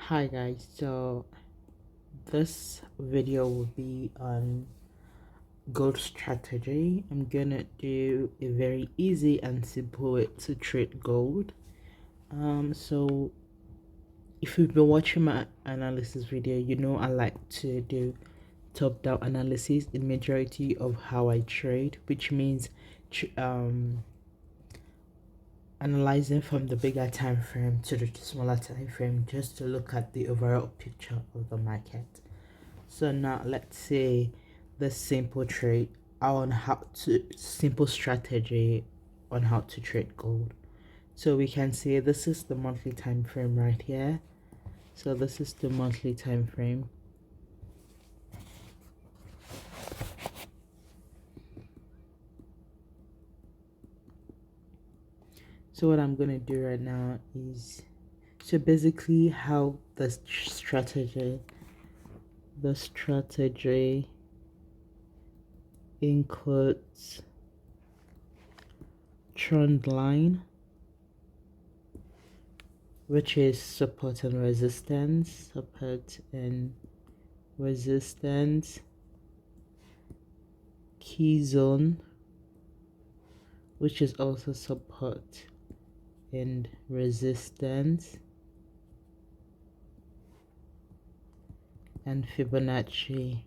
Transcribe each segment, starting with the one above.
Hi guys, so this video will be on gold strategy. I'm gonna do a very easy and simple way to trade gold. So if you've been watching my analysis video, you know I like to do top-down analysis in majority of how I trade, which means analyzing from the bigger time frame to the smaller time frame just to look at the overall picture of the market. So now let's say the simple trade on how to simple strategy on how to trade gold. So we can see this is the monthly time frame right here. So this is the monthly time frame. So what I'm gonna do right now is, so basically how the strategy includes trend line, which is support and resistance, key zone, which is also support and resistance, and Fibonacci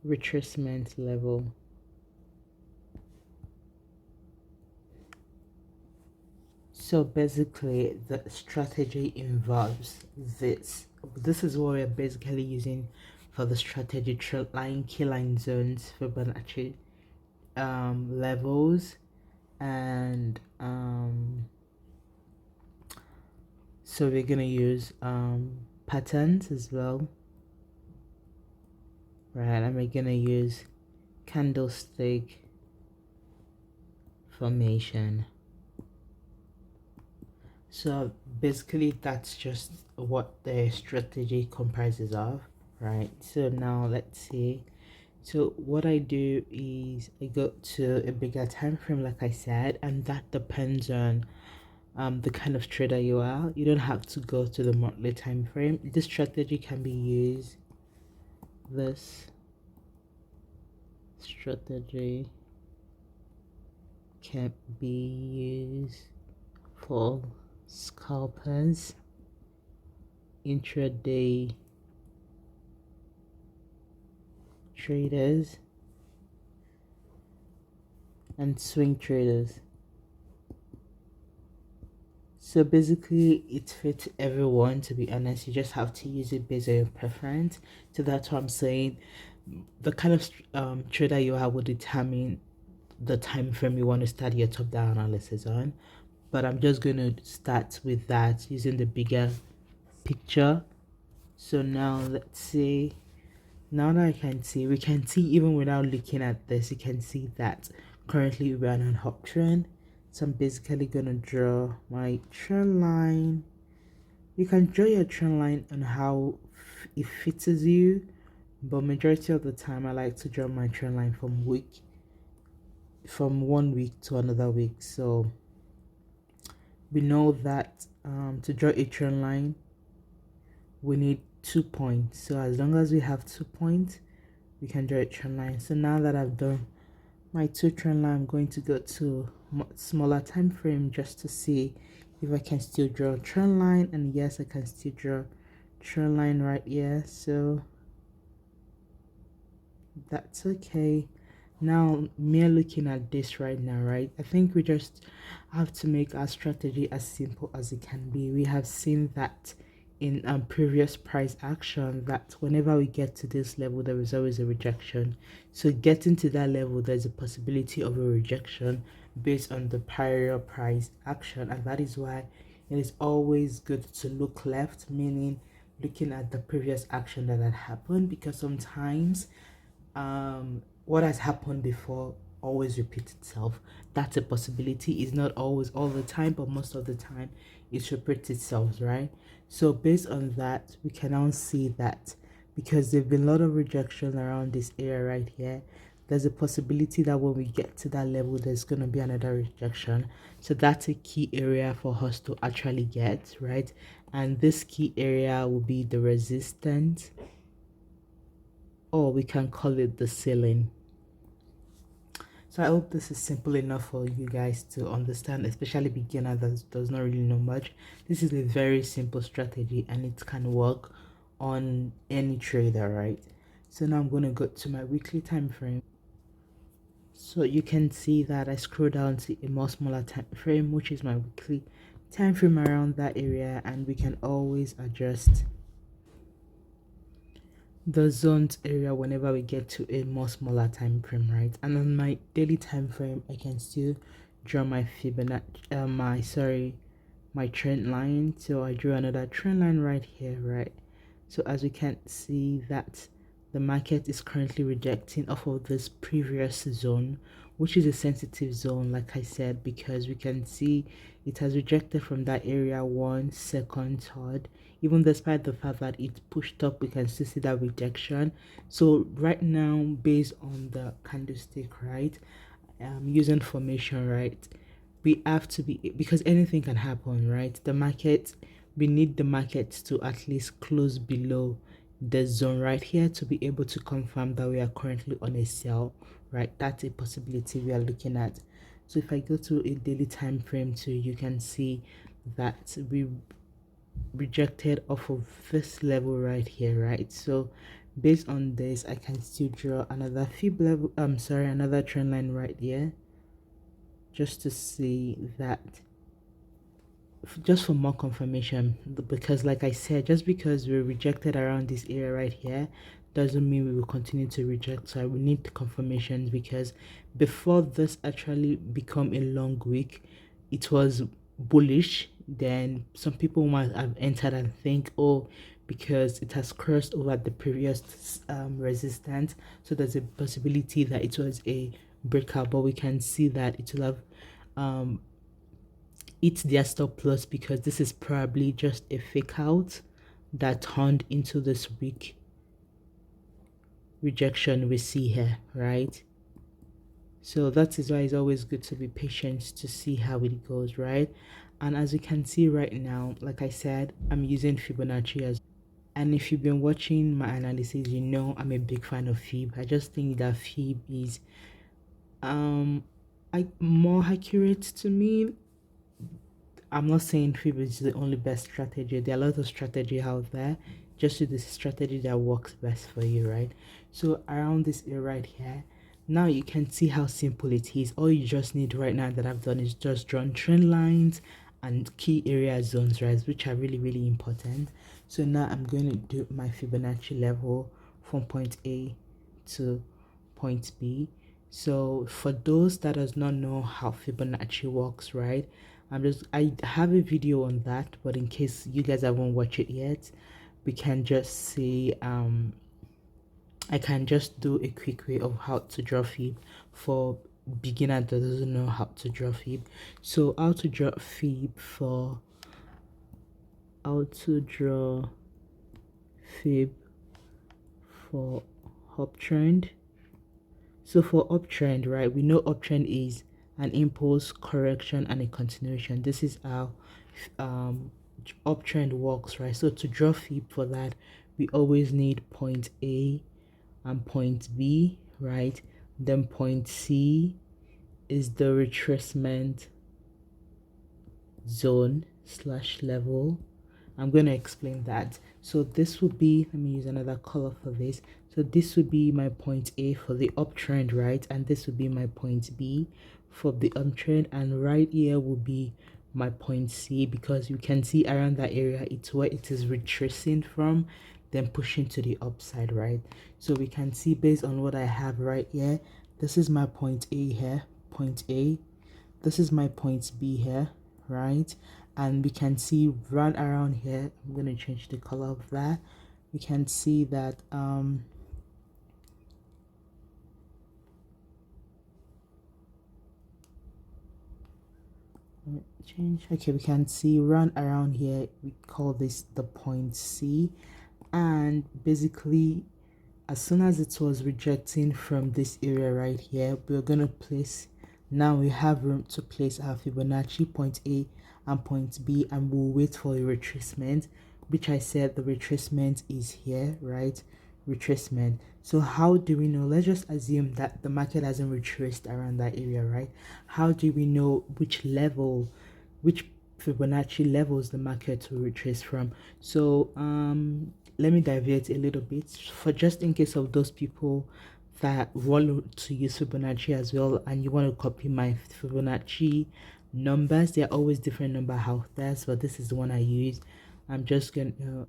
retracement level. So basically the strategy involves this is what we're basically using for the strategy: trend line, key line zones, Fibonacci levels, and so we're gonna use patterns as well, right? And we're gonna use candlestick formation. So basically that's just what the strategy comprises of, right? So now let's see. So what I do is I go to a bigger time frame, like I said, and that depends on the kind of trader you are. You don't have to go to the monthly time frame. This strategy can be used. This strategy can be used for scalpers, intraday traders, and swing traders. So basically it fits everyone, to be honest. You just have to use it based on your preference. So that's what I'm saying. The kind of trader you are will determine the time frame you want to start your top-down analysis on. But I'm just going to start with that using the bigger picture. So now let's see. Now that I can see, we can see even without looking at this, you can see that currently we're on an uptrend. So I'm basically gonna draw my trend line. You can draw your trend line on how it fits you, but majority of the time I like to draw my trend line from 1 week to another week. So we know that to draw a trend line we need 2 points. So as long as we have 2 points, we can draw a trend line. So now that I've done my 2 trend line, I'm going to go to smaller time frame just to see if I can still draw a trend line. And yes, I can still draw trend line right here, so that's okay. Now me looking at this right now, right, I think we just have to make our strategy as simple as it can be. We have seen that in previous price action that whenever we get to this level there is always a rejection. So getting to that level, there's a possibility of a rejection based on the prior price action, and that is why it is always good to look left, meaning looking at the previous action that had happened, because sometimes what has happened before always repeats itself. That's a possibility. It's not always all the time, but most of the time it repeats itself, right? So based on that, we can now see that because there've been a lot of rejection around this area right here, there's a possibility that when we get to that level, there's going to be another rejection. So that's a key area for us to actually get, right? And this key area will be the resistance, or we can call it the ceiling. So I hope this is simple enough for you guys to understand, especially beginner that does not really know much. This is a very simple strategy and it can work on any trader, right? So now I'm going to go to my weekly time frame. So you can see that I scroll down to a more smaller time frame, which is my weekly time frame around that area, and we can always adjust the zones area whenever we get to a more smaller time frame, right? And on my daily time frame, I can still draw my Fibonacci, my trend line. So I drew another trend line right here, right? So as we can see that the market is currently rejecting off of this previous zone, which is a sensitive zone, like I said, because we can see it has rejected from that area 1 second, third. Even despite the fact that it pushed up, we can still see that rejection. So right now, based on the candlestick, right, using formation, right, we have to be, because anything can happen, right? The market, we need the market to at least close below the zone right here to be able to confirm that we are currently on a sell, right? That's a possibility we are looking at. So if I go to a daily time frame too, you can see that we rejected off of this level right here, right? So based on this, I can still draw another fib level, another trend line right here, just to see that, just for more confirmation, because like I said, just because we're rejected around this area right here doesn't mean we will continue to reject. So I will need the confirmations, because before this actually become a long week, it was bullish. Then some people might have entered and think, oh, because it has crossed over the previous resistance, so there's a possibility that it was a breakout. But we can see that it will have it's their stop loss, because this is probably just a fake out that turned into this weak rejection we see here, right? So that is why it's always good to be patient to see how it goes, right? And as you can see right now, like I said, I'm using Fibonacci as, and if you've been watching my analysis, you know I'm a big fan of Fib. I just think that Fib is more accurate to me. I'm not saying Fib is the only best strategy. There are a lot of strategy out there. Just do the strategy that works best for you, right? So around this area right here, now you can see how simple it is. All you just need right now that I've done is just drawn trend lines and key area zones, right, which are really, really important. So now I'm going to do my Fibonacci level from point A to point B. So for those that does not know how Fibonacci works, right, I have a video on that, but in case you guys haven't watched it yet, we can just see I can just do a quick way of how to draw Fib for beginner that doesn't know how to draw Fib. So how to draw Fib for uptrend. So for uptrend, right, we know uptrend is an impulse, correction, and a continuation. This is how uptrend works, right? So to draw Fib for that, we always need point A and point B, right? Then point C is the retracement zone / level. I'm going to explain that. So this would be, let me use another color for this. So this would be my point A for the uptrend, right? And this would be my point B for the uptrend. And right here will be my point C, because you can see around that area, it's where it is retracing from, then pushing to the upside, right? So we can see based on what I have right here, this is my point A here, point A. This is my point B here, right? And we can see run around here. I'm going to change the color of that. We can see that change. Okay, we can see run around here. We call this the point C, and basically as soon as it was rejecting from this area right here, we're going to place, now we have room to place our Fibonacci point A and point B, and we'll wait for a retracement, which I said the retracement is here, right? Retracement. So how do we know? Let's just assume that the market hasn't retraced around that area, right? How do we know which level, which Fibonacci levels the market will retrace from? So let me divert a little bit, for just in case of those people that want to use Fibonacci as well and you want to copy my Fibonacci numbers. There are always different number out there, so this is the one I use. I'm just gonna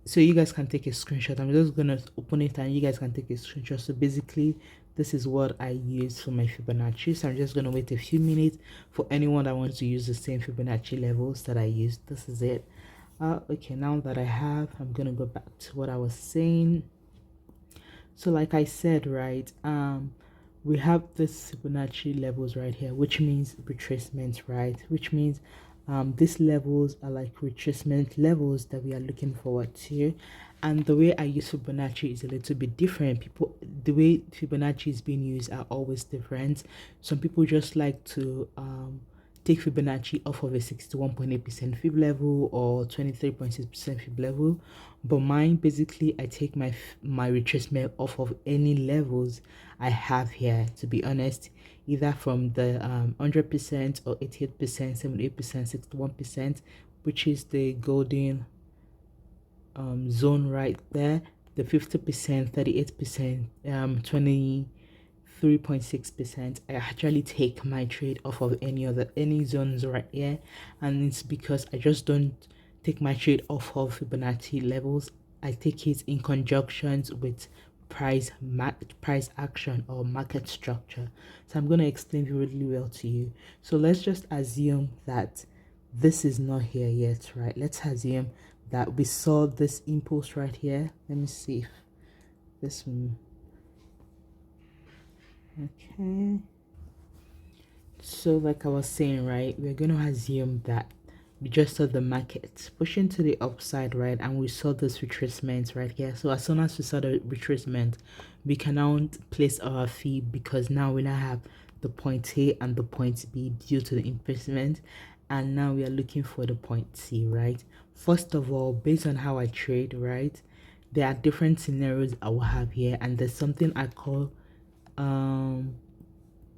so you guys can take a screenshot. I'm just gonna open it and you guys can take a screenshot. So basically this is what I use for my Fibonacci. So I'm just gonna wait a few minutes for anyone that wants to use the same Fibonacci levels that I used. This is it. Okay, now that I have, I'm gonna go back to what I was saying. So like I said, right, we have this Fibonacci levels right here, which means retracement, right? Which means these levels are like retracement levels that we are looking forward to. And the way I use Fibonacci is a little bit different. People, the way Fibonacci is being used are always different. Some people just like to take Fibonacci off of a 61.8% fib level or 23.6% fib level, but mine, basically I take my retracement off of any levels I have here, to be honest, either from the 100% or 88%, 78%, 61%, which is the golden zone right there, the 50%, 38%, 3.6%. I actually take my trade off of any zones right here, and it's because I just don't take my trade off of Fibonacci levels. I take it in conjunctions with price action or market structure. So I'm going to explain it really well to you. So let's just assume that this is not here yet, right? Let's assume that we saw this impulse right here. Let me see if this one. Okay, so like I was saying, right, we're going to assume that we just saw the market pushing to the upside, right, and we saw this retracement right here. So as soon as we saw the retracement, we can now place our fee, because now we now have the point A and the point B due to the investment, and now we are looking for the point C, right? First of all, based on how I trade, right, there are different scenarios I will have here, and there's something I call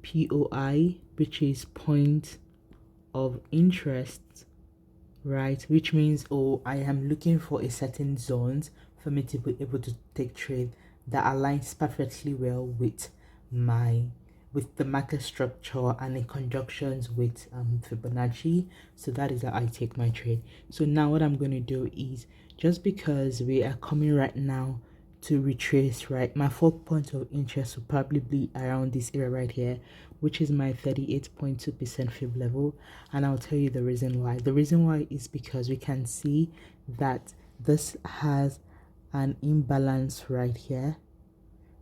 POI, which is point of interest, right? Which means, oh, I am looking for a certain zones for me to be able to take trade that aligns perfectly well with the market structure and in conjunctions with Fibonacci. So that is how I take my trade. So now what I'm going to do is, just because we are coming right now to retrace, right, my 4 point of interest will probably be around this area right here, which is my 38.2% fib level, and I'll tell you the reason why. The reason why is because we can see that this has an imbalance right here.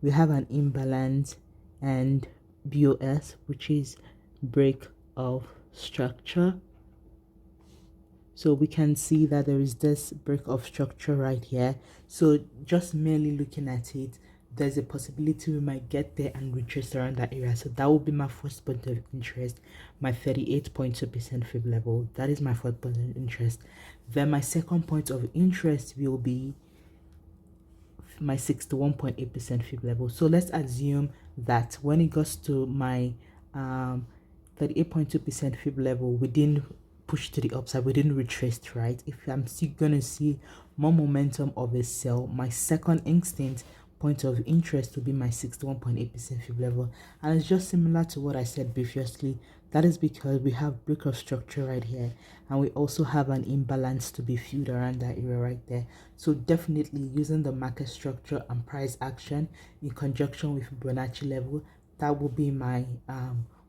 We have an imbalance and BOS, which is break of structure. So we can see that there is this break of structure right here. So just merely looking at it, there's a possibility we might get there and retrace around that area. So that will be my first point of interest, my 38.2% fib level. That is my first point of interest. Then my second point of interest will be my 61.8% fib level. So let's assume that when it goes to my 38.2% fib level, we didn't push to the upside, we didn't retrace, right? If I'm still gonna see more momentum of a sell, my second instant point of interest will be my 61.8% fib level. And it's just similar to what I said previously. That is because we have break of structure right here, and we also have an imbalance to be filled around that area right there. So definitely using the market structure and price action in conjunction with Fibonacci level, that will be my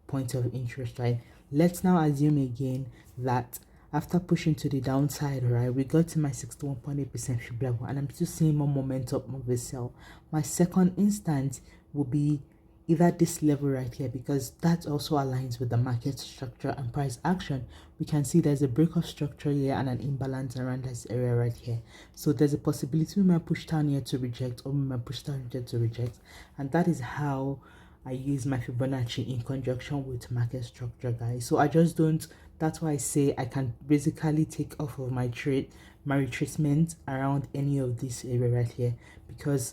point of interest, right? Let's now assume again that after pushing to the downside, right, we got to my 61.8% fib level, and I'm still seeing more momentum of a sell. My second instance will be either this level right here, because that also aligns with the market structure and price action. We can see there's a break of structure here and an imbalance around this area right here. So there's a possibility we might push down here to reject, or we might push down here to reject. And that is how I use my Fibonacci in conjunction with market structure, guys. So I just don't, that's why I say I can basically take off of my trade, my retracement around any of this area right here, because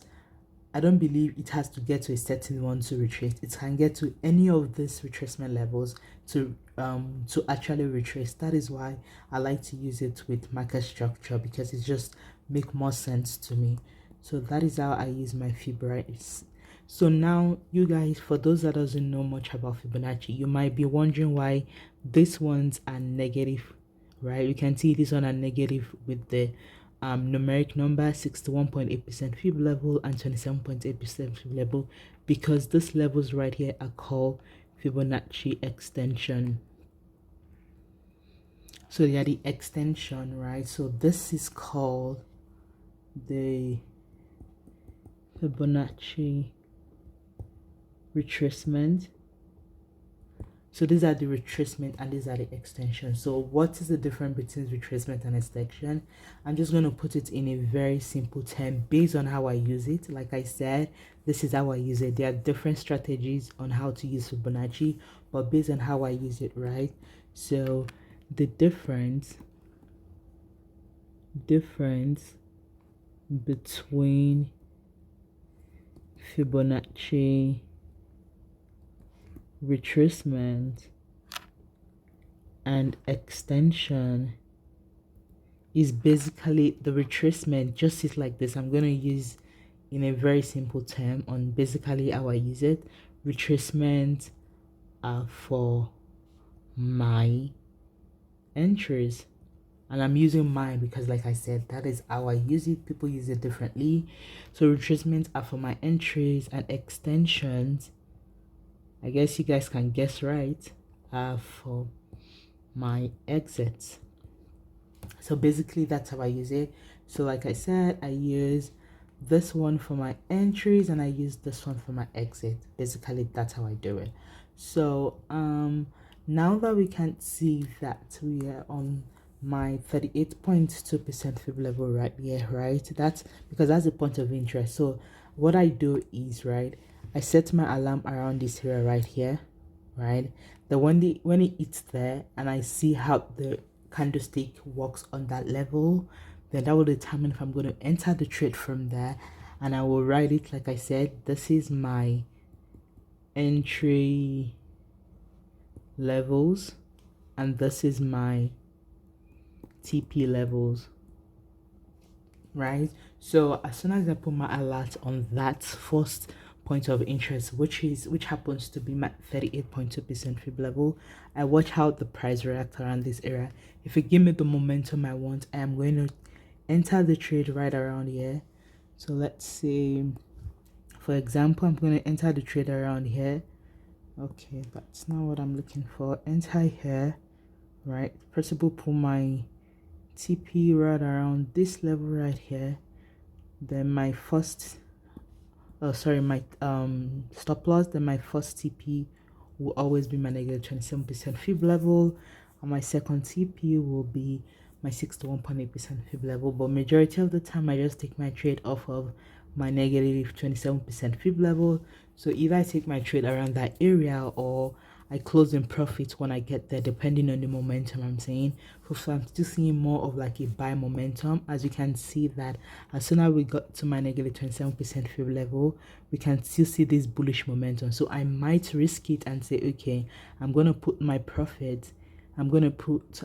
I don't believe it has to get to a certain one to retrace. It can get to any of these retracement levels to actually retrace. That is why I like to use it with market structure, because it just make more sense to me. So that is how I use my Fibonacci. So now, you guys, for those that doesn't know much about Fibonacci, you might be wondering why these ones are negative, right? You can see this one are negative with the numeric number 61.8% fib level and 27.8% fib level, because these levels right here are called Fibonacci extension. So they are the extension, right? So this is called the Fibonacci retracement. So these are the retracement and these are the extension. So what is the difference between retracement and extension? I'm just going to put it in a very simple term based on how I use it. Like I said, this is how I use it. There are different strategies on how to use Fibonacci, but based on how I use it, right? So the difference between Fibonacci retracement and extension is basically the retracement. Just is like this. I'm going to use in a very simple term on basically how I use it. Retracement are for my entries, and I'm using mine because, like I said, that is how I use it. People use it differently. So retracements are for my entries, and extensions, I guess you guys can guess right, for my exits. So basically that's how I use it. So like I said, I use this one for my entries and I use this one for my exit. Basically that's how I do it. So now that we can see that we are on my 38.2% fib level right here, right? That's because that's the point of interest. So what I do is, right, I set my alarm around this area right here, right? The when it hits there and I see how the candlestick works on that level, then that will determine if I'm going to enter the trade from there. And I will write it, like I said, this is my entry levels and this is my TP levels, right? So as soon as I put my alert on that first point of interest, which happens to be my 38.2% fib level, I watch how the price reacts around this area. If it give me the momentum I want, I am going to enter the trade right around here. So let's say, for example, I'm going to enter the trade around here. Okay, that's not what I'm looking for. Enter here, right? Possible pull my TP right around this level right here. Then my first my stop loss, then my first TP will always be my negative 27% fib level, and my second TP will be my 61.8% fib level. But majority of the time I just take my trade off of my negative 27% fib level. So either I take my trade around that area or I close in profit when I get there, depending on the momentum I'm saying. So I'm still seeing more of like a buy momentum. As you can see that as soon as we got to my negative 27% fib level, we can still see this bullish momentum. So I might risk it and say, okay, I'm going to put my profit, I'm going to put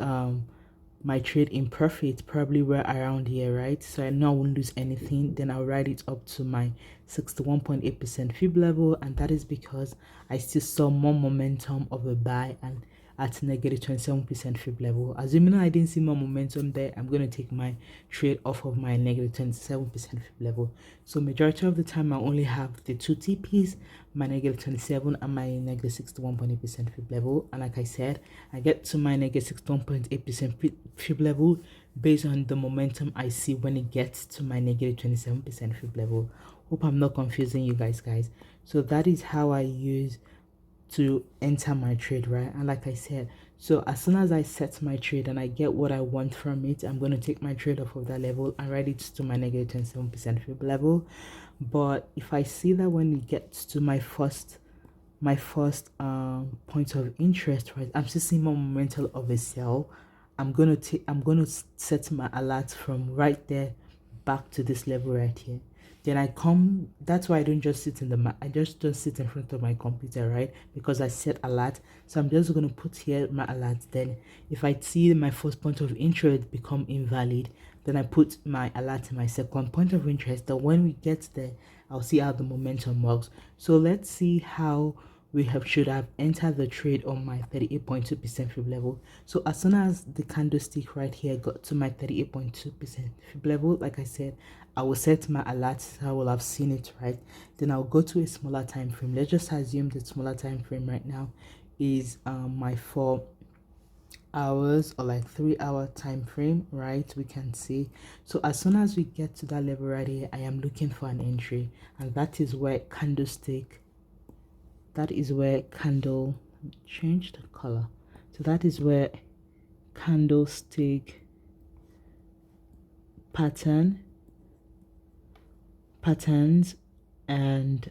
my trade in profit probably right around here, right? So I know I won't lose anything. Then I'll write it up to my 61.8% fib level, and that is because I still saw more momentum of a buy and at negative 27% fib level. Assuming I didn't see more momentum there, I'm going to take my trade off of my negative 27% fib level. So majority of the time I only have the two TPs, my negative 27 and my negative 61.8% fib level. And like I said, I get to my negative 61.8% fib level based on the momentum I see when it gets to my negative 27% fib level. Hope I'm not confusing you guys. So that is how I use to enter my trade, right? And like I said, so as soon as I set my trade and I get what I want from it, I'm going to take my trade off of that level and write it to my negative 27% fib level. But if I see that when it gets to my first point of interest, right, I'm still seeing more momentum of a sell, I'm gonna set my alert from right there back to this level right here. Then I come, that's why I don't just sit in the I just don't sit in front of my computer, right? Because I set alert. So I'm just gonna put here my alert. Then if I see my first point of interest become invalid, then I put my alert in my second point of interest. Then when we get there, I'll see how the momentum works. So let's see how should have entered the trade on my 38.2% fib level. So as soon as the candlestick right here got to my 38.2% fib level, like I said, I will set my alert. So I will have seen it, right? Then I'll go to a smaller time frame. Let's just assume the smaller time frame right now is my 4 hours or like 3 hour time frame, right? We can see. So as soon as we get to that level right here, I am looking for an entry, and that is where candle change the color. So that is where candlestick patterns and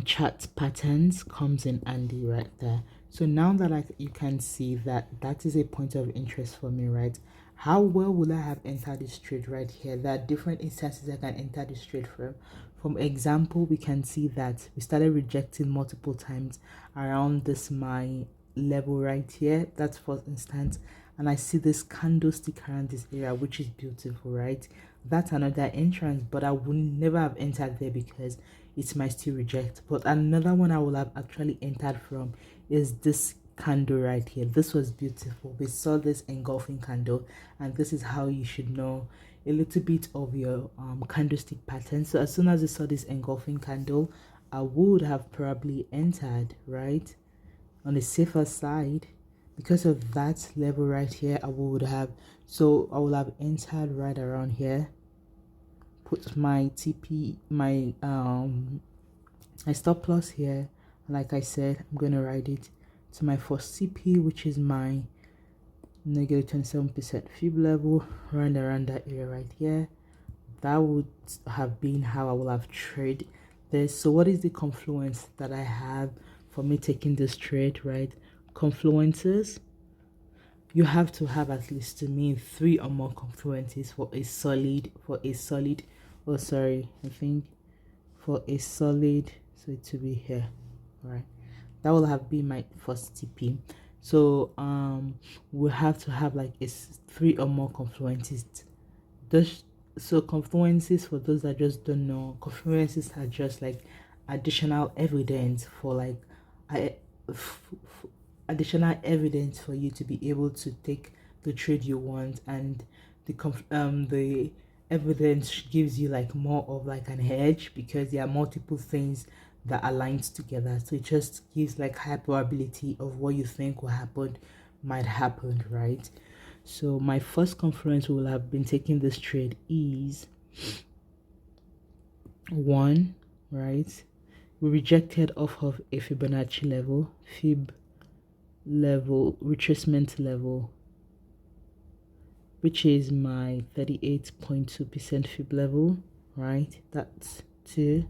chart patterns comes in handy right there. So now that you can see that is a point of interest for me, right? How well will I have entered this trade right here? There are different instances I can enter this trade from. From example, we can see that we started rejecting multiple times around this my level right here. That's for instance, and I see this candlestick around this area, which is beautiful, right? That's another entrance, but I would never have entered there because it might still reject. But another one I will have actually entered from is this candle right here. This was beautiful. We saw this engulfing candle, and this is how you should know a little bit of your candlestick pattern. So as soon as you saw this engulfing candle, I would have probably entered, right, on the safer side. Because of that level right here, I will have entered right around here, put my TP, my stop loss here. Like I said, I'm gonna write it to my first CP, which is my negative 27% fib level, right around that area right here. That would have been how I will have traded this. So what is the confluence that I have for me taking this trade, right? Confluences, you have to have at least, to me, 3 or more confluences for a solid oh sorry, I think for a solid, so it to be here, right? That will have been my first TP. So we have to have like 3 or more confluences. So confluences, for those that just don't know, confluences are just like additional evidence for like additional evidence for you to be able to take the trade you want, and the evidence gives you like more of like an edge because there are multiple things that aligns together. So it just gives like high probability of what you think will happen might happen, right? So my first confluence will have been taking this trade is 1, right? We rejected off of a Fibonacci level, fib level, retracement level, which is my 38.2% fib level, right? That's 2.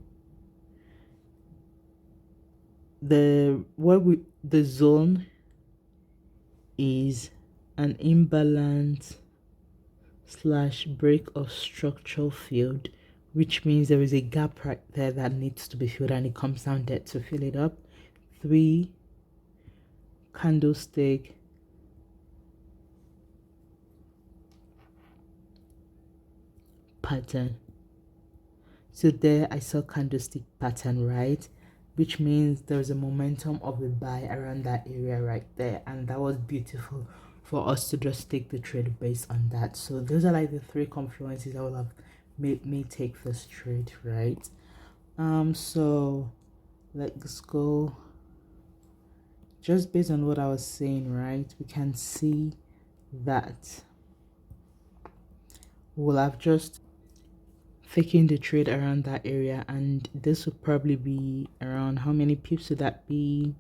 The zone is an imbalance / break of structural field, which means there is a gap right there that needs to be filled, and it comes down there to fill it up. 3, candlestick pattern. So there I saw candlestick pattern, right? Which means there's a momentum of a buy around that area right there, and that was beautiful for us to just take the trade based on that. So those are like the 3 confluences that will have made me take this trade, right? So let's go. Just based on what I was saying, right, we can see that we'll have just taken the trade around that area, and this will probably be around, how many pips would that be?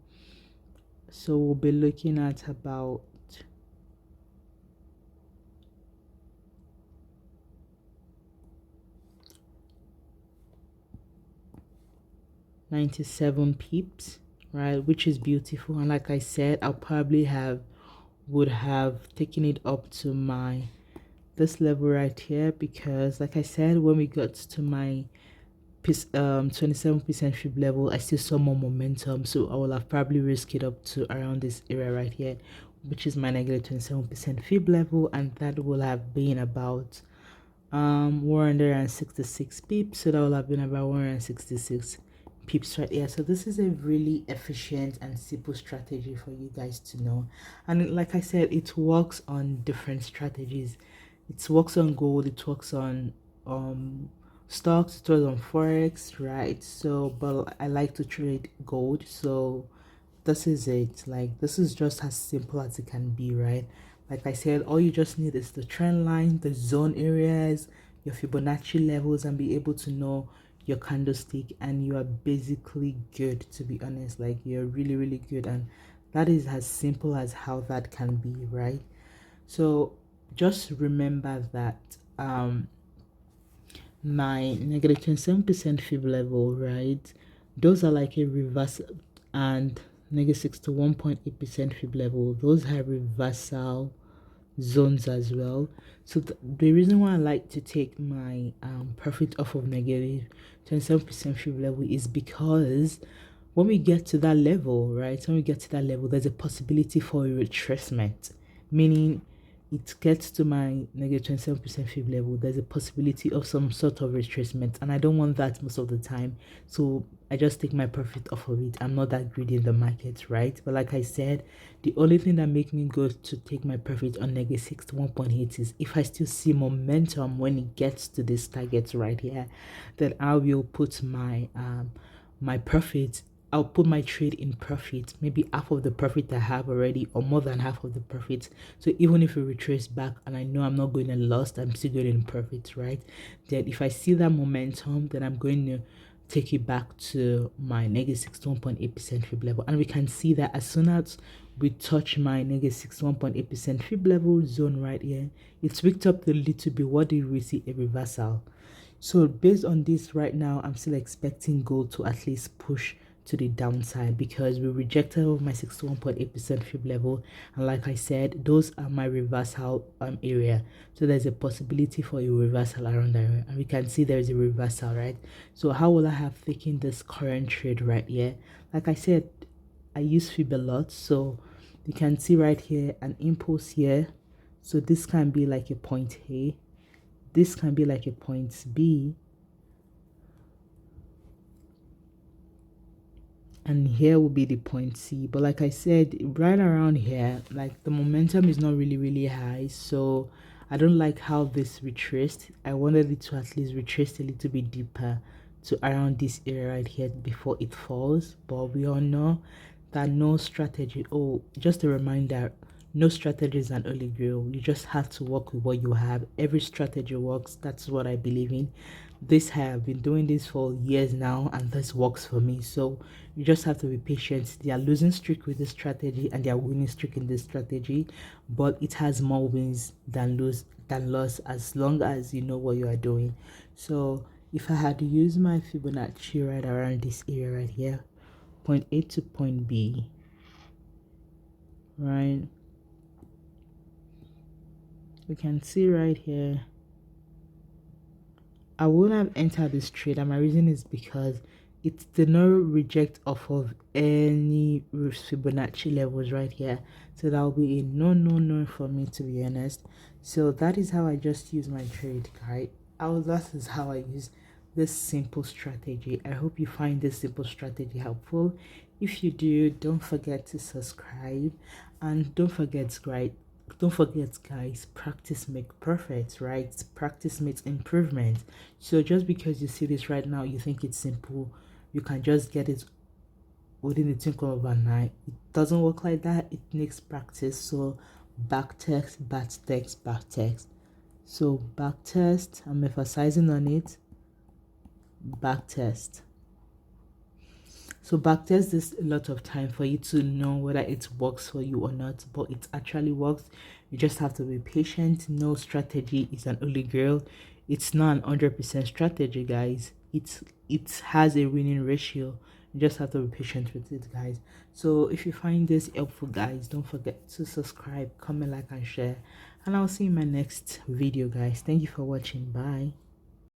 So we'll be looking at about 97 pips, right, which is beautiful. And like I said, I'll probably would have taken it up to my this level right here, because like I said, when we got to my 27% fib level, I still saw more momentum, so I will have probably risked it up to around this area right here, which is my negative 27% fib level, and that will have been about 166 pips. So that will have been about 166 pips right here. So this is a really efficient and simple strategy for you guys to know, and like I said, it works on different strategies. It works on gold, it works on stocks, it works on forex, right? So but I like to trade gold, so this is it. Like, this is just as simple as it can be, right? Like I said, all you just need is the trend line, the zone areas, your Fibonacci levels, and be able to know your candlestick, and you are basically good, to be honest. Like, you're really, really good, and that is as simple as how that can be, right? So just remember that my negative 27% fib level, right, those are like a reverse, and negative 6 to 1.8% fib level, those have reversal zones as well. So the reason why I like to take my profit off of negative 27% fib level is because when we get to that level, right, when we get to that level, there's a possibility for a retracement, meaning it gets to my negative 27% fib level, there's a possibility of some sort of retracement, and I don't want that most of the time. So I just take my profit off of it. I'm not that greedy in the market, right? But like I said, the only thing that makes me go to take my profit on negative 6 to 1.8 is if I still see momentum when it gets to this target right here, then I will put my profit, I'll put my trade in profit, maybe half of the profit I have already, or more than half of the profit. So even if we retrace back and I know I'm not going to lose, I'm still going in profit, right? Then if I see that momentum, then I'm going to take it back to my negative 61.8% fib level. And we can see that as soon as we touch my negative 61.8% fib level zone right here, it's wicked up a little bit. What do we see? A reversal. So based on this right now, I'm still expecting gold to at least push to the downside, because we rejected over my 61.8% fib level, and like I said, those are my reversal area. So there's a possibility for a reversal around that area, and we can see there is a reversal, right? So how will I have taken this current trade right here? Like I said, I use fib a lot, so you can see right here an impulse here. So this can be like a point A, this can be like a point B, and here will be the point C. But like I said, right around here, like the momentum is not really high, so I don't like how this retraced. I wanted it to at least retrace a little bit deeper to around this area right here before it falls. But we all know that no strategy, oh, just a reminder, no strategy is an holy grail. You just have to work with what you have. Every strategy works. That's what I believe in. This, I have been doing this for years now, and this works for me. So you just have to be patient. They are losing streak with this strategy, and they are winning streak in this strategy, but it has more wins than loss, as long as you know what you are doing. So if I had to use my Fibonacci right around this area right here, point A to point B, right, we can see right here, I wouldn't have entered this trade, and my reason is because it did not reject off of any Fibonacci levels right here. So that will be a no for me, to be honest. So that is how I just use my trade, right? That is how I use this simple strategy. I hope you find this simple strategy helpful. If you do, don't forget to subscribe, and don't forget, guys, practice makes perfect, right? Practice makes improvement. So just because you see this right now, you think it's simple, you can just get it within the twinkle of an eye. It doesn't work like that. It needs practice. So back text, back text, back text. So back test, I'm emphasizing on it. Back test. So backtest is a lot of time for you to know whether it works for you or not, but it actually works. You just have to be patient. No strategy is an holy grail. It's not an 100% strategy, guys. It has a winning ratio. You just have to be patient with it, guys. So if you find this helpful, guys, don't forget to subscribe, comment, like, and share. And I'll see you in my next video, guys. Thank you for watching. Bye.